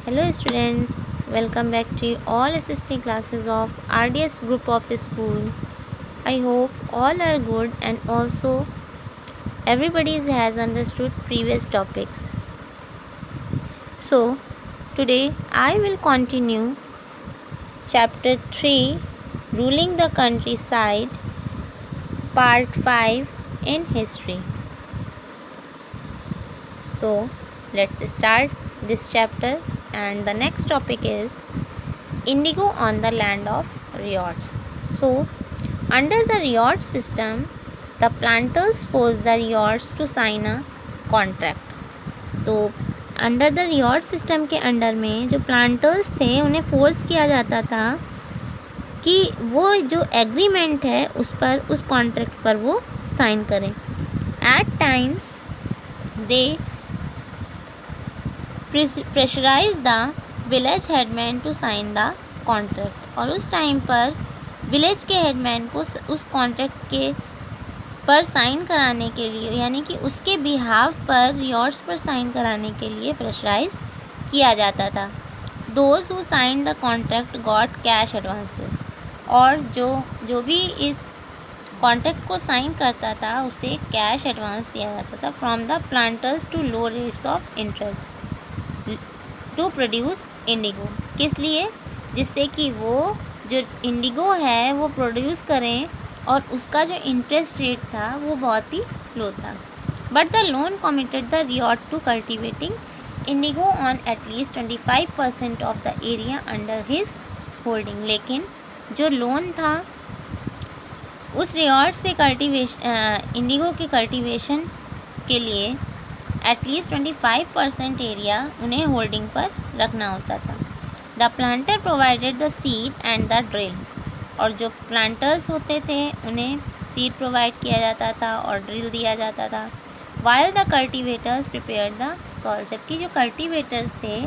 Hello students, welcome back to all assisting classes of RDS group of school. I hope all are good and also everybody has understood previous topics. So today I will continue chapter 3 Ruling the Countryside part 5 in history. So let's start this chapter, and the next topic is Indigo on the land of riots. So, under the riot system, the planters forced the riots to sign a contract. तो under the reward system के under में जो planters थे उन्हें force किया जाता था कि वो जो एग्रीमेंट है उस कॉन्ट्रैक्ट पर वो साइन करें. At times they pressurise the village headman to sign the contract, और उस टाइम पर विलेज के हेडमैन को उस कॉन्ट्रैक्ट के पर साइन कराने के लिए, यानी कि उसके बिहाफ पर रियॉर्ड्स पर साइन कराने के लिए प्रेशराइज किया जाता था. Those who sign the contract got cash advances, और जो भी इस कॉन्ट्रैक्ट को साइन करता था उसे कैश एडवांस दिया जाता था from the planters to low rates of interest to produce indigo. किस लिए? जिससे कि वो जो इंडिगो है वो प्रोड्यूस करें, और उसका जो इंटरेस्ट रेट था वो बहुत ही लो था. But the loan committed the ryot to cultivating indigo on at least 25% of the area under his holding. लेकिन जो लोन था उस रियॉट से इंडिगो के कल्टिवेशन के लिए एटलीस्ट 25% एरिया उन्हें होल्डिंग पर रखना होता था. The planter provided the seed and the drill, और जो प्लांटर्स होते थे उन्हें सीड प्रोवाइड किया जाता था और ड्रिल दिया जाता था. While the cultivators prepare the soil, जबकि जो कल्टिवेटर्स थे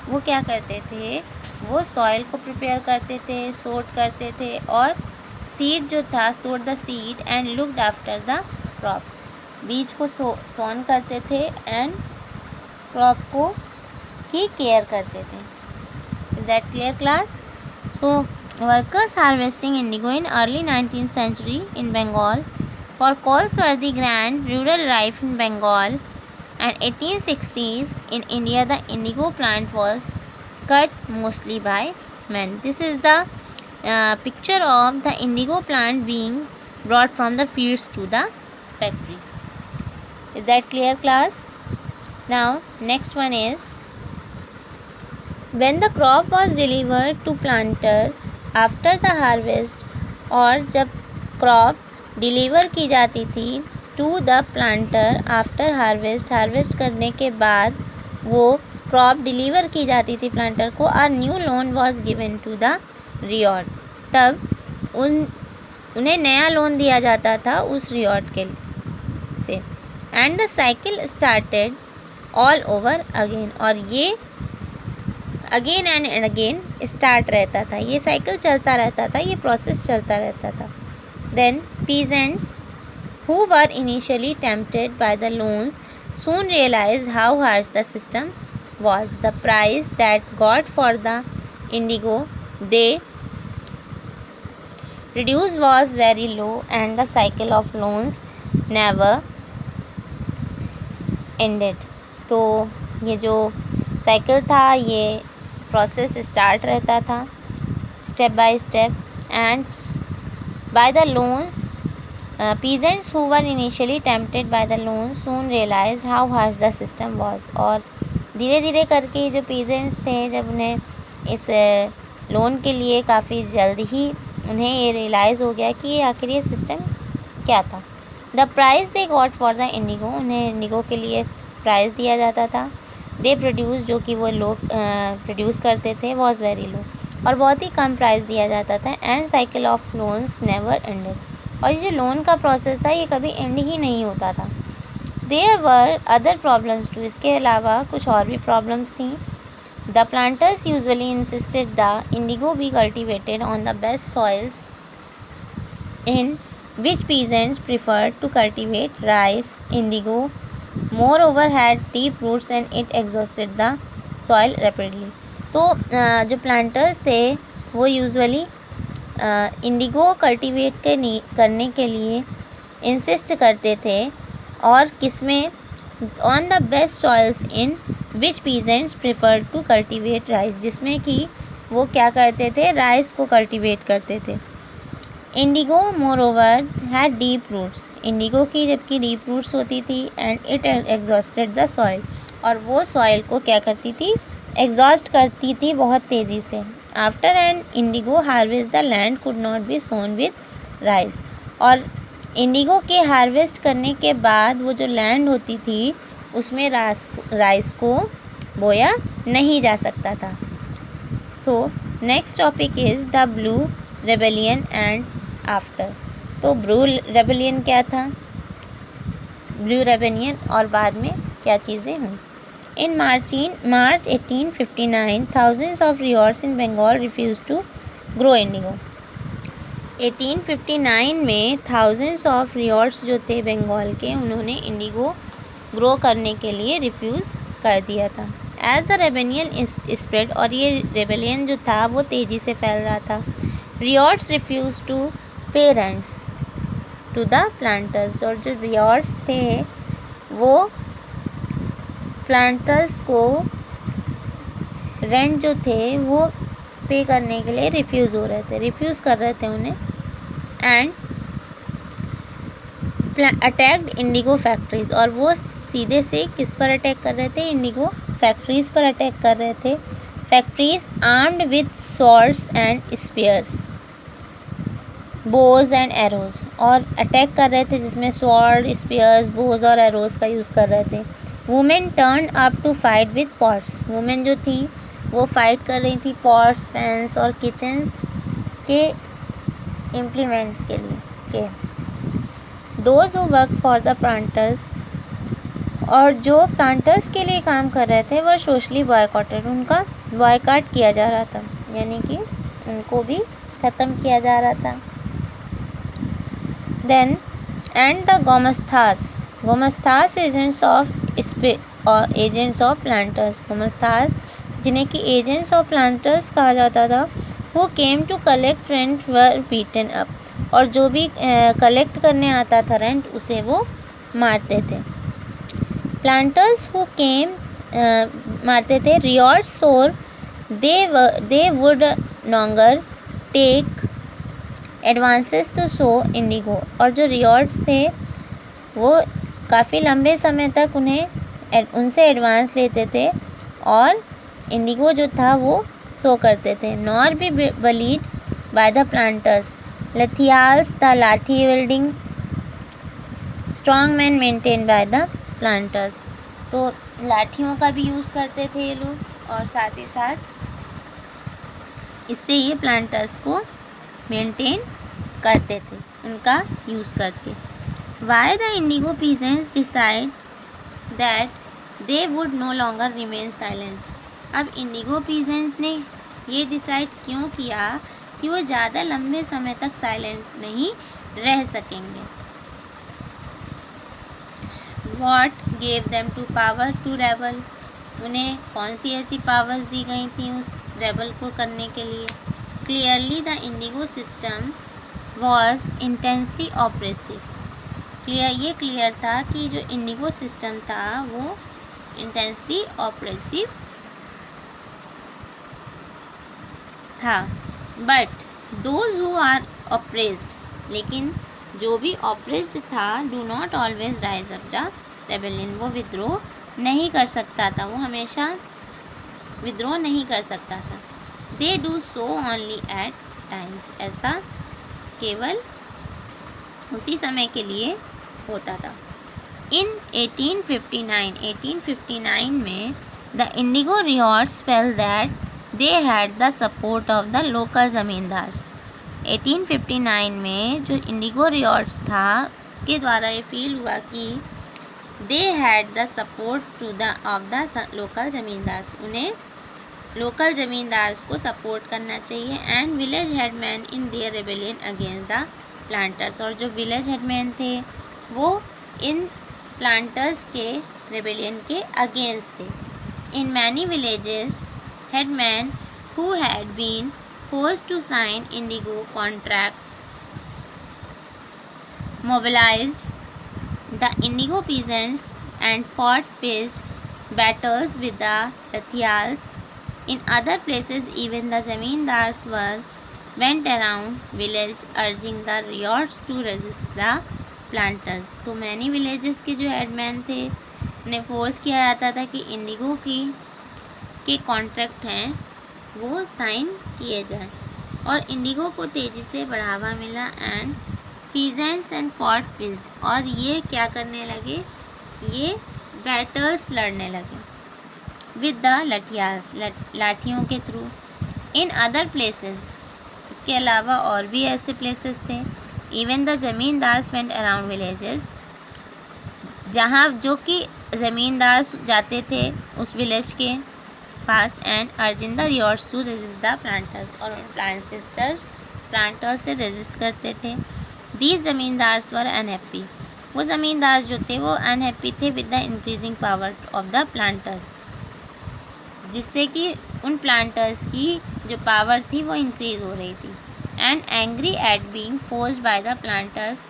वो क्या करते थे, वो सॉइल को प्रिपेयर करते थे, सोट करते थे, और सीड जो था sowed the seed and looked after the crop, बीज को सोन करते थे एंड क्रॉप को की केयर करते थे. Is that clear class? So workers harvesting indigo in early 19th century in Bengal for Colesworthy Grand rural life in Bengal, and 1860s in India the indigo plant was cut mostly by men. This is the picture of the indigo plant being brought from the fields to the factory. Is that clear class? Now next one is when the crop was delivered to planter after the harvest, और जब crop deliver की जाती थी to the planter after harvest करने के बाद वो crop deliver की जाती थी प्लांटर को, a new loan was given to the ryot, तब उन्हें नया लोन दिया जाता था उस रियॉट के से. And the cycle started all over again, और ये अगेन एंड अगेन स्टार्ट रहता था, ये साइकिल चलता रहता था, ये प्रोसेस चलता रहता था. Then peasants who were initially tempted by the loans soon realized how harsh the system was. The price that got for the indigo they produced was very low, and the cycle of loans never ended. तो ये जो cycle था ये process start रहता था step by step, and by the loans peasants who were initially tempted by the loans soon realise how harsh the system was. और धीरे धीरे करके जो पीजेंट्स थे जब उन्हें इस लोन के लिए काफ़ी जल्द ही उन्हें ये रियलाइज़ हो गया कि आखिर ये सिस्टम क्या था. The price they got for the Indigo, उन्हें इंडिगो के लिए प्राइस दिया जाता था. दे प्रोड्यूस, जो कि वो लोग प्रोड्यूस करते थे, वॉज वेरी लो, और बहुत ही कम प्राइस दिया जाता था. And cycle of loans never ended, और ये जो लोन का प्रोसेस था ये कभी एंड ही नहीं होता था. There were other problems too, इसके अलावा कुछ और भी प्रॉब्लम्स थी. The planters usually insisted the indigo be cultivated on the best soils in which peasants preferred to cultivate rice. Indigo moreover had deep roots and it exhausted the soil rapidly. तो जो planters थे वो usually Indigo cultivate करने के लिए insist करते थे, और किसमें, on the best soils in which peasants prefer to cultivate rice, जिसमें कि वो क्या करते थे, राइस को कल्टीवेट करते थे। Indigo moreover had deep roots, indigo की जबकि डीप रूट्स होती थी, and it exhausted the soil, और वो सॉइल को क्या करती थी, एग्जॉस्ट करती थी बहुत तेज़ी से। After and Indigo harvest the land could not be Son with rice, और इंडिगो के हार्वेस्ट करने के बाद वो जो लैंड होती थी उसमें राइस को बोया नहीं जा सकता था। So next topic is the blue rebellion and after. तो ब्लू रेबेलियन क्या था, ब्लू रेबेलियन और बाद में क्या चीज़ें हुई। In March 1859, thousands of riots in Bengal refused to grow indigo. 1859 में thousands of riots जो थे बंगाल के, उन्होंने इंडिगो ग्रो करने के लिए रिफ्यूज़ कर दिया था। As the rebellion spread, और ये रेबेलियन जो था वो तेज़ी से फैल रहा था, riots refused to pay rents to the planters, और जो riots थे वो प्लांटर्स को रेंट जो थे वो पे करने के लिए रिफ्यूज़ कर रहे थे उन्हें, एंड अटैक्ड इंडिगो फैक्ट्रीज़, और वो सीधे से किस पर अटैक कर रहे थे, इंडिगो फैक्ट्रीज़ पर अटैक कर रहे थे। Factories armed with swords and spears, bows and arrows, और अटैक कर रहे थे जिसमें स्वॉर्ड, स्पीयर्स, बोज और एरोज़ का यूज़ कर रहे थे। Women turn up to fight with pots, women जो थी वो फाइट कर रही थी पॉट्स, पैन्स और किचन्स के इम्प्लीमेंट्स के लिए के। Those who work for the planters, और जो प्लांटर्स के लिए काम कर रहे थे वह सोशली बॉयकॉटेड, उनका बॉयकॉट किया जा रहा था, यानी कि उनको भी ख़त्म किया जा रहा था। Then and the gomasthas, gomasthas agents of planters, gomasthas जिन्हें कि एजेंट्स ऑफ प्लांटर्स कहा जाता था, who came to collect rent were beaten up, और जो भी कलेक्ट करने आता था रेंट उसे वो मारते थे। प्लांटर्स हु केम मारते थे, ryots swore they would longer take advances to sow indigo, और जो रियॉट्स थे वो काफ़ी लंबे समय तक उनसे एडवांस लेते थे और इंडिगो जो था वो सो करते थे। Nor be bullied by the planters, lathiyals the lathi wielding strong man maintain by the planters, तो लाठियों का भी यूज़ करते थे ये लोग, और साथ ही साथ इससे ये प्लांटर्स को मेंटेन करते थे उनका यूज़ करके। Why the indigo peasants decide that they would no longer remain silent? अब इंडिगो पीजेंट ने ये डिसाइड क्यों किया कि वो ज़्यादा लंबे समय तक साइलेंट नहीं रह सकेंगे। What gave them to power to rebel? उन्हें कौन सी ऐसी पावर्स दी गई थी उस रेबल को करने के लिए। Clearly the indigo system was intensely oppressive. ये क्लियर था कि जो इंडिगो सिस्टम था वो इंटेंसली ऑपरेसिव था। But those who are oppressed, लेकिन जो भी ऑपरेस्ड था, do not always rise up the rebellion, वो विद्रोह नहीं कर सकता था, वो हमेशा विद्रोह नहीं कर सकता था। They do so only at times, ऐसा केवल उसी समय के लिए होता था। इन 1859 में the indigo ryots felt that they had the support of the local zamindars. 1859 में जो इंडिगो रियॉट्स था उसके द्वारा ये फील हुआ कि they had the support to the of the local zamindars, उन्हें लोकल ज़मींदार्स को सपोर्ट करना चाहिए। And village headman in their rebellion against the planters, और जो विलेज हेडमैन थे वो इन प्लांटर्स के रेबेलियन के अगेंस्ट थे। In many villages headmen who had been forced to sign indigo contracts mobilized the indigo peasants and fought pitched battles with the Rathials. In other places, even the zamindars went around village urging the riots to resist the planters. तो many villages के जो headmen थे उन्हें force किया जाता था कि Indigo के कॉन्ट्रैक्ट हैं वो साइन किए जाएं, और इंडिगो को तेज़ी से बढ़ावा मिला एंड पीजेंट्स एंड फॉर्ट पिस्ड, और ये क्या करने लगे, ये बैटल्स लड़ने लगे विद द लठियास, लाठियों के थ्रू। इन अदर प्लेसेस, इसके अलावा और भी ऐसे प्लेसेस थे। Even the zamindars went around villages, जहाँ जो कि ज़मींदार जाते थे उस विलेज के पास and urging the ryots to resist the planters, और प्लांटर्स से रेजिस्ट करते थे। दीज ज़मींदार्स वर अनहैप्पी, वो ज़मींदार जो थे वो अनहैप्पी थे with the increasing power of the planters, जिससे कि उन प्लांटर्स की जो पावर थी वो इंक्रीज़ हो रही थी। And angry at being forced by the planters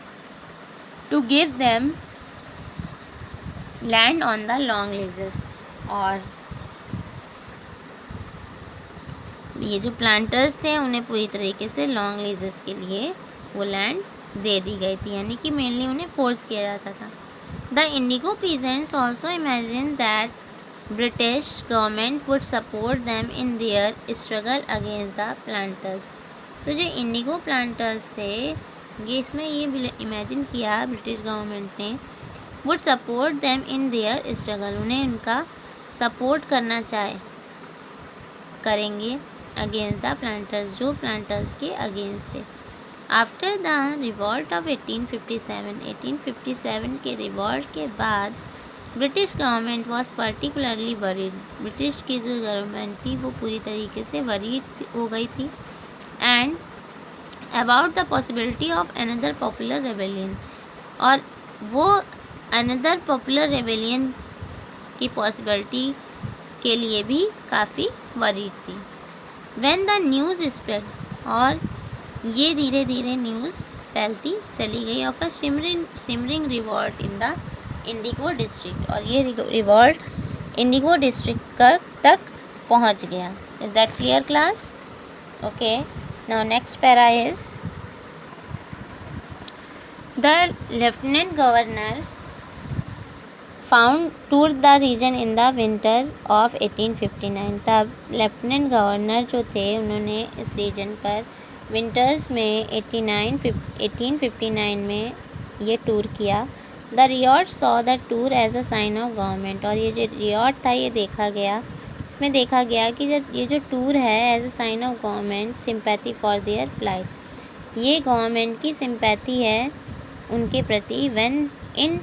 to give them land on the long leases, और ये जो प्लांटर्स थे उन्हें पूरी तरीके से लॉन्ग लीजेस के लिए वो लैंड दे दी गई थी, यानी कि मेनली उन्हें फोर्स किया जाता था। The Indigo peasants also imagine that British government would support them in their struggle against the planters. तो जो इंडिगो प्लांटर्स थे ये इसमें ये इमेजिन किया ब्रिटिश गवर्नमेंट ने, would support them in their struggle, उन्हें उनका सपोर्ट करना करेंगे अगेंस्ट द प्लांटर्स, जो प्लांटर्स के अगेंस्ट थे। आफ्टर द रिवॉल्ट ऑफ 1857 के रिवॉल्ट के बाद British government was particularly worried, British की जो गवर्नमेंट थी वो पूरी तरीके से वरीड हो गई थी and about the possibility of another popular rebellion, और वो अनदर पॉपुलर रेबेलियन की पॉसिबिलिटी के लिए भी काफ़ी वरीड थी। व्हेन द न्यूज़ स्प्रेड, और ये धीरे धीरे न्यूज़ फैलती चली गई of a simmering revolt in the indigo district, और ये रिवॉल्ट इंडिगो डिस्ट्रिक्ट तक पहुंच गया। Is that clear class? Okay, now next para is the lieutenant governor toured the region in the winter of 1859। तब lieutenant governor जो थे उन्होंने इस रीजन पर विंटर्स में 1859 में ये टूर किया। The ryot saw the tour as a sign of government, और ये जो रियॉट था ये देखा गया, इसमें देखा गया कि जब ये जो टूर है as a sign of government sympathy for their plight, ये गवर्नमेंट की सिंपैथी है उनके प्रति। When in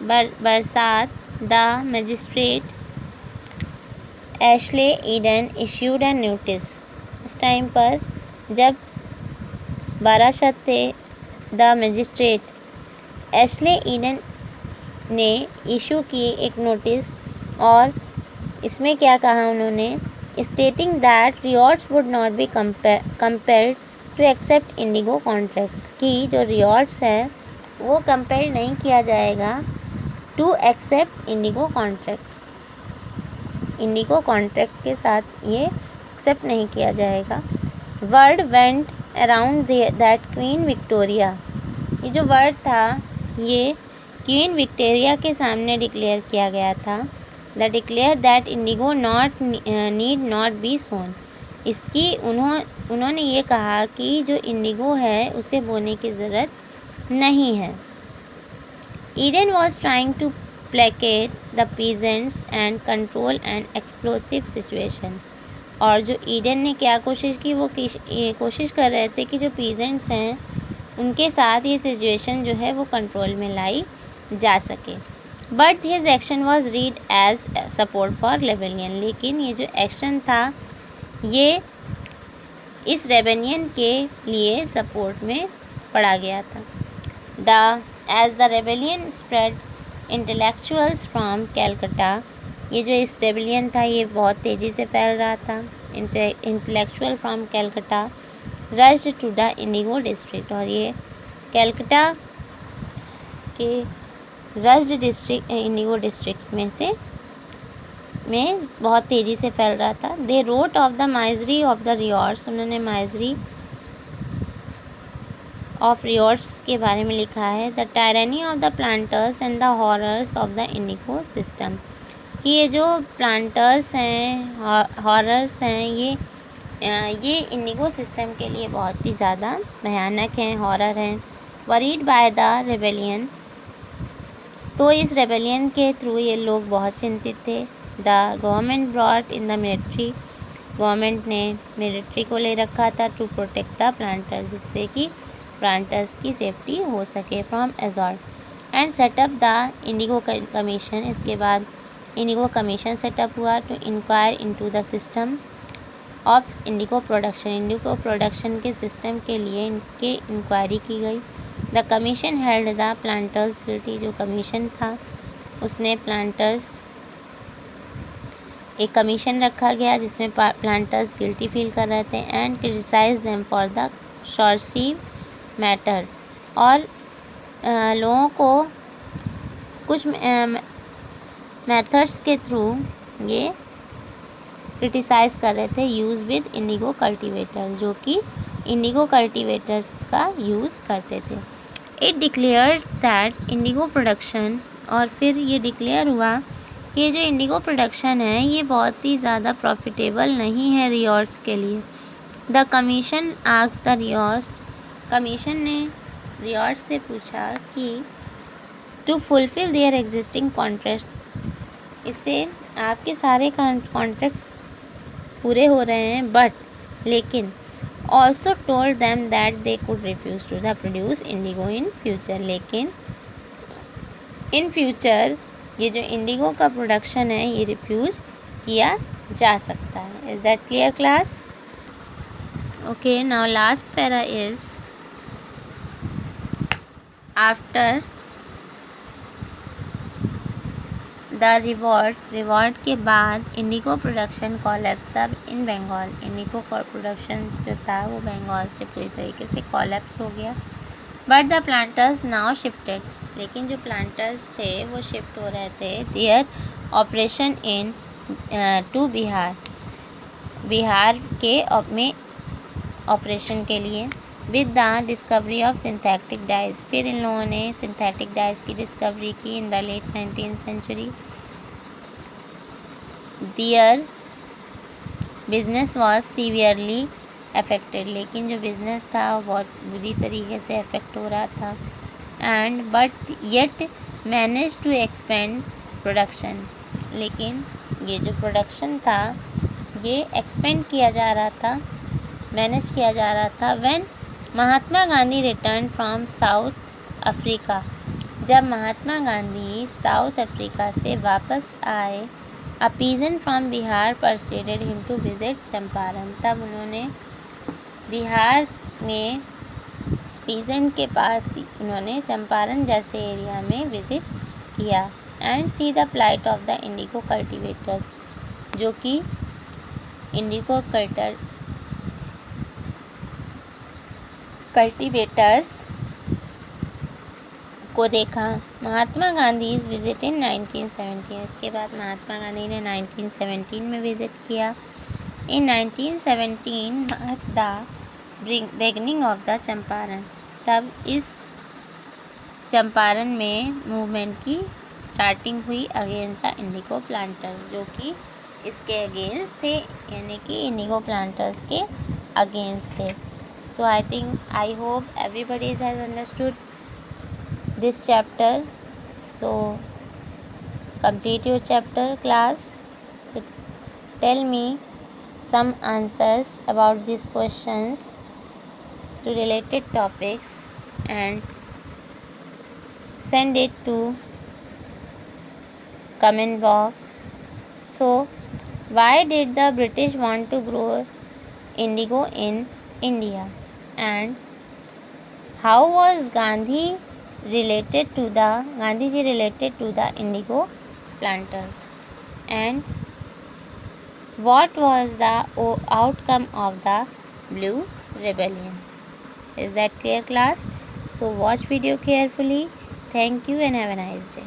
Barasat the magistrate Ashley Eden issued a notice, उस टाइम पर जब बाराशत थे द मजिस्ट्रेट एशले ईडन ने इशू की एक नोटिस, और इसमें क्या कहा उन्होंने, stating that ryots would not be compelled to accept indigo contracts, की जो रियॉट्स है वो कंपेल नहीं किया जाएगा to accept indigo contracts, indigo contract के साथ ये एक्सेप्ट नहीं किया जाएगा। Word went around that Queen Victoria, ये जो वर्ड था ये क्वीन विक्टोरिया के सामने डिक्लेयर किया गया था। The declare that indigo need not be sown, इसकी उन्होंने ये कहा कि जो इंडिगो है उसे बोने की ज़रूरत नहीं है। Eden was trying to placate the peasants and control and explosive situation, और जो ईडन ने क्या कोशिश की, वो कोशिश कर रहे थे कि जो पीजेंट्स हैं उनके साथ ये सिचुएशन जो है वो कंट्रोल में लाई जा सके। But his action was read as support for rebellion, लेकिन ये जो एक्शन था ये इस रेबेलियन के लिए सपोर्ट में पड़ा गया था। As the rebellion spread, intellectuals from Calcutta ये जो इस रेबेलियन था ये बहुत तेज़ी से फैल रहा था। Intellectual from Calcutta rushed to the indigo district, और ये कैलकटा के रश्ड डिस्ट्रिक्ट इंडिगो डिस्ट्रिक्ट में बहुत तेज़ी से फैल रहा था। They wrote of the misery of the ryots, उन्होंने माइजरी ऑफ रियॉर्ड्स के बारे में लिखा है। The tyranny of the planters and the horrors of the indigo system, कि ये जो प्लांटर्स हैं, हॉरर्स हैं, ये इंडिगो सिस्टम के लिए बहुत ही ज़्यादा भयानक हैं, हॉरर हैं। वरीड बाय द रेबेलियन, तो इस रेबेलियन के थ्रू ये लोग बहुत चिंतित थे। The government brought in the military, government ने मिलिट्री को ले रखा था टू प्रोटेक्ट द प्लांटर्स, जिससे कि प्लांटर्स की सेफ्टी हो सके from assault. And set up the indigo commission, इसके बाद इंडिगो कमीशन सेटअप हुआ to inquire into the system of indigo production, indigo production के सिस्टम के लिए इनके इंक्वायरी की गई। The commission held the planters guilty, जो कमीशन था उसने प्लांटर्स, एक कमीशन रखा गया जिसमें प्लांटर्स गिल्टी फील कर रहे थे। And criticise them for the शॉर्सी मैटर, और लोगों को कुछ मेथड्स के थ्रू ये क्रिटिसाइज़ कर रहे थे यूज़ विद इंडिगो कल्टीवेटर्स, जो कि इंडिगो कल्टीवेटर्स इसका यूज़ करते थे। It declare that Indigo production, और फिर ये डिक्लेयर हुआ कि ये जो इंडिगो प्रोडक्शन है ये बहुत ही ज़्यादा प्रॉफिटेबल नहीं है रियॉर्ड्स के लिए। The commission asks the ryots, commission ने रियॉर्ड्स से पूछा कि to fulfil their existing contract, इससे आपके सारे कॉन्ट्रैक्ट्स पूरे हो रहे हैं, बट लेकिन also told them that they could refuse to the produce indigo in future, लेकिन इन फ्यूचर ये जो इंडिगो का प्रोडक्शन है ये रिफ्यूज़ किया जा सकता है। Is that clear class? Okay, now last para is after the reward के बाद इंडिगो प्रोडक्शन कॉलेप्स तब इन बंगाल, इंडिगो प्रोडक्शन जो था वो बंगाल से पूरी तरीके से कॉलेप्स हो गया। But the planters now shifted, लेकिन जो प्लांटर्स थे वो शिफ्ट हो रहे थे their operation into Bihar के में ऑपरेशन के लिए। With the discovery of synthetic dyes, फिर इन लोगों ने सिंथेटिक डाइज की डिस्कवरी की in the late 19th century. Their business was severely affected, लेकिन जो बिज़नेस था वो बहुत बुरी तरीके से अफेक्ट हो रहा था। And but yet manage to expand production, लेकिन ये जो प्रोडक्शन था ये एक्सपेंड किया जा रहा था, मैनेज किया जा रहा था। When Mahatma Gandhi return from South Africa, जब महात्मा गांधी साउथ अफ्रीका से वापस आए, a peasant from Bihar persuaded him to visit Champaran, तब उन्होंने बिहार में पीजेंट के पास इन्होंने चंपारण जैसे एरिया में विज़िट किया। And see the plight of the indigo cultivators, जो कि इंडिगो कल्टीवेटर्स को देखा। Mahatma Gandhi is visit in 1917, इसके बाद महात्मा गांधी ने 1917 में विज़िट किया। इन 1917 mark the beginning of the Champaran, तब इस चंपारण में मूवमेंट की स्टार्टिंग हुई अगेंस्ट द इंडिगो प्लांटर्स, जो कि इसके अगेंस्ट थे, यानी कि इंडिगो प्लांटर्स के अगेंस्ट थे। So I hope everybody has understood this chapter. So complete your chapter class. So tell me some answers about these questions to related topics and send it to comment box. So why did the British want to grow indigo in India, and how was Gandhiji related to the indigo planters? And what was the outcome of the Blue Rebellion? Is that clear, class? So watch video carefully. Thank you and have a nice day.